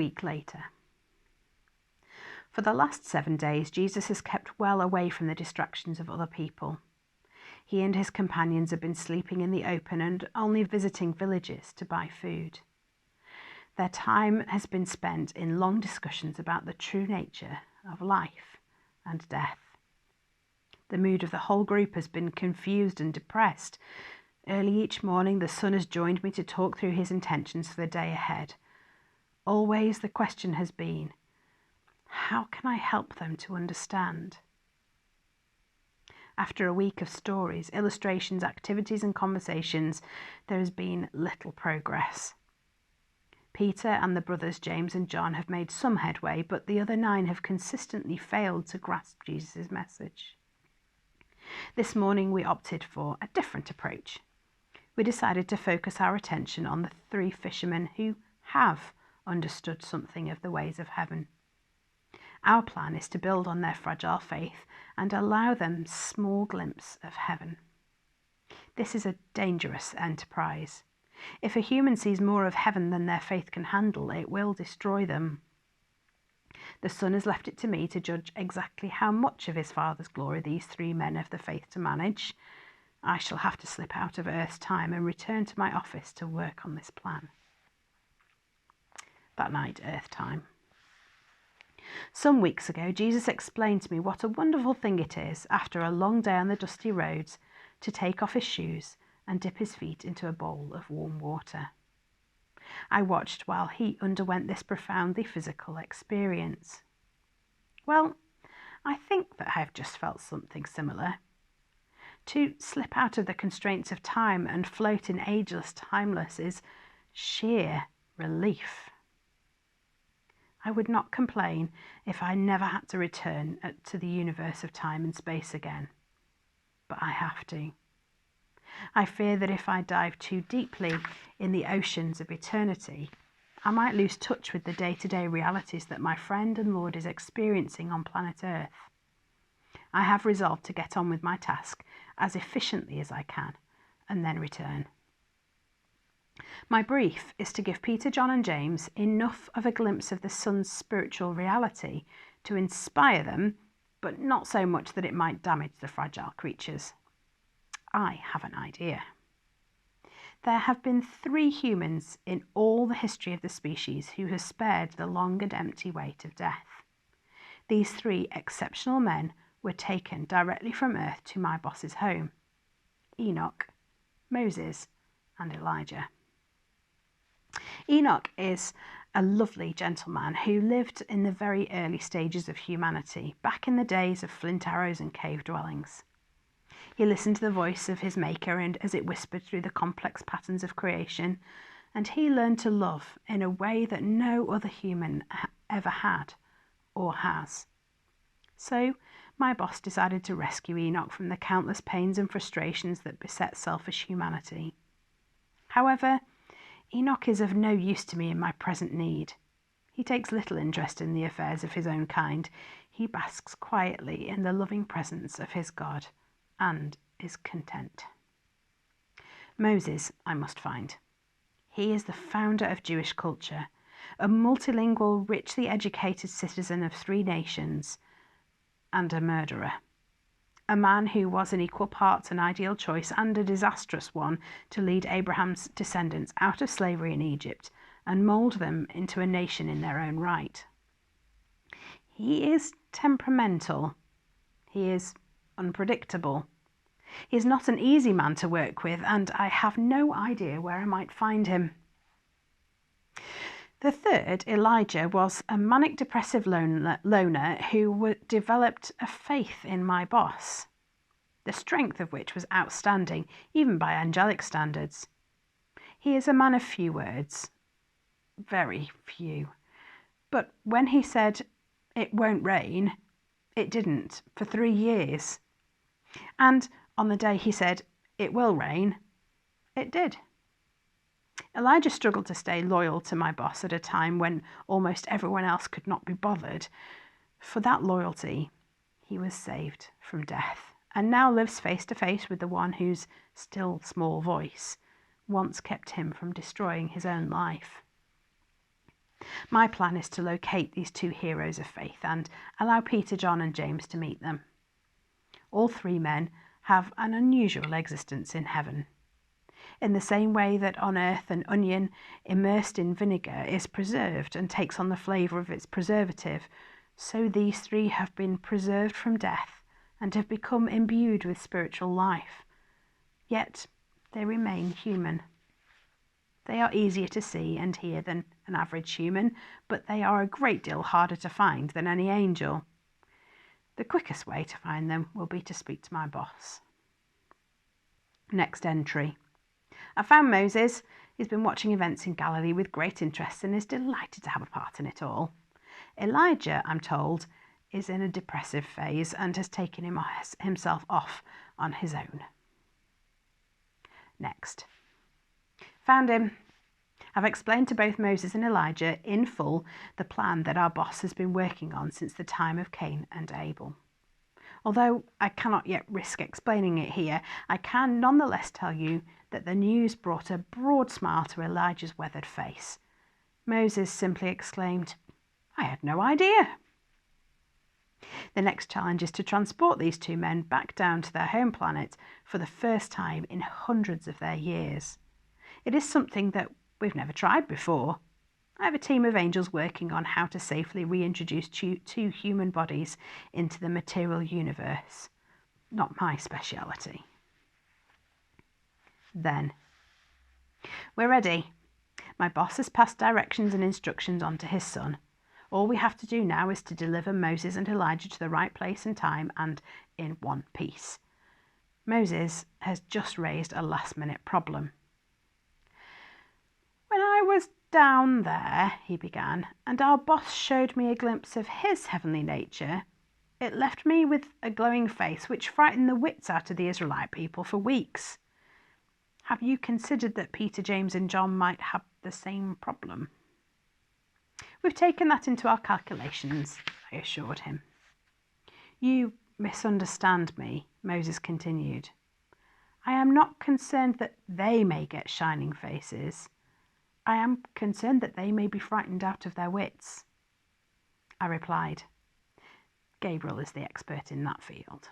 week later. For the last 7 days, Jesus has kept well away from the distractions of other people. He and his companions have been sleeping in the open and only visiting villages to buy food. Their time has been spent in long discussions about the true nature of life and death. The mood of the whole group has been confused and depressed. Early each morning, the son has joined me to talk through his intentions for the day ahead. Always the question has been, how can I help them to understand? After a week of stories, illustrations, activities and conversations, there has been little progress. Peter and the brothers James and John have made some headway, but the other 9 have consistently failed to grasp Jesus' message. This morning we opted for a different approach. We decided to focus our attention on the 3 fishermen who have understood something of the ways of heaven. Our plan is to build on their fragile faith and allow them a small glimpse of heaven. This is a dangerous enterprise. If a human sees more of heaven than their faith can handle, it will destroy them. The Son has left it to me to judge exactly how much of his Father's glory these 3 men of the faith to manage. I shall have to slip out of Earth's time and return to my office to work on this plan. That night, Earth time. Some weeks ago, Jesus explained to me what a wonderful thing it is, after a long day on the dusty roads, to take off his shoes and dip his feet into a bowl of warm water. I watched while he underwent this profoundly physical experience. Well, I think that I have just felt something similar. To slip out of the constraints of time and float in ageless timeless is sheer relief. I would not complain if I never had to return to the universe of time and space again. But I have to. I fear that if I dive too deeply in the oceans of eternity, I might lose touch with the day-to-day realities that my friend and Lord is experiencing on planet Earth. I have resolved to get on with my task as efficiently as I can and then return. My brief is to give Peter, John and James enough of a glimpse of the Son's spiritual reality to inspire them, but not so much that it might damage the fragile creatures. I have an idea. There have been 3 humans in all the history of the species who have spared the long and empty weight of death. These 3 exceptional men were taken directly from Earth to my boss's home: Enoch, Moses and Elijah. Enoch is a lovely gentleman who lived in the very early stages of humanity, back in the days of flint arrows and cave dwellings. He listened to the voice of his maker and as it whispered through the complex patterns of creation, and he learned to love in a way that no other human ever had or has. So my boss decided to rescue Enoch from the countless pains and frustrations that beset selfish humanity. However, Enoch is of no use to me in my present need. He takes little interest in the affairs of his own kind. He basks quietly in the loving presence of his God and is content. Moses, I must find. He is the founder of Jewish culture, a multilingual, richly educated citizen of 3 nations, and a murderer. A man who was in equal parts an ideal choice and a disastrous one to lead Abraham's descendants out of slavery in Egypt and mould them into a nation in their own right. He is temperamental. He is unpredictable. He is not an easy man to work with, and I have no idea where I might find him. The third, Elijah, was a manic depressive loner who developed a faith in my boss, the strength of which was outstanding, even by angelic standards. He is a man of few words, very few. But when he said, "It won't rain," it didn't for 3 years. And on the day he said, "It will rain," it did. Elijah struggled to stay loyal to my boss at a time when almost everyone else could not be bothered. For that loyalty, he was saved from death and now lives face to face with the one whose still small voice once kept him from destroying his own life. My plan is to locate these two heroes of faith and allow Peter, John and James to meet them. All three men have an unusual existence in heaven. In the same way that on earth an onion immersed in vinegar is preserved and takes on the flavour of its preservative, so these three have been preserved from death and have become imbued with spiritual life. Yet they remain human. They are easier to see and hear than an average human, but they are a great deal harder to find than any angel. The quickest way to find them will be to speak to my boss. Next entry. I found Moses. He's been watching events in Galilee with great interest and is delighted to have a part in it all. Elijah, I'm told, is in a depressive phase and has taken himself off on his own. Next. Found him. I've explained to both Moses and Elijah in full the plan that our boss has been working on since the time of Cain and Abel. Although I cannot yet risk explaining it here, I can nonetheless tell you that the news brought a broad smile to Elijah's weathered face. Moses simply exclaimed, "I had no idea." The next challenge is to transport these two men back down to their home planet for the first time in hundreds of their years. It is something that we've never tried before. I have a team of angels working on how to safely reintroduce two human bodies into the material universe. Not my speciality. Then, we're ready. My boss has passed directions and instructions on to his son. All we have to do now is to deliver Moses and Elijah to the right place and time and in one piece. Moses has just raised a last-minute problem. When I was down there, he began, and our boss showed me a glimpse of his heavenly nature, it left me with a glowing face which frightened the wits out of the Israelite people for weeks. Have you considered that Peter, James and John might have the same problem? We've taken that into our calculations, I assured him. You misunderstand me, Moses continued. I am not concerned that they may get shining faces. I am concerned that they may be frightened out of their wits. I replied, Gabriel is the expert in that field.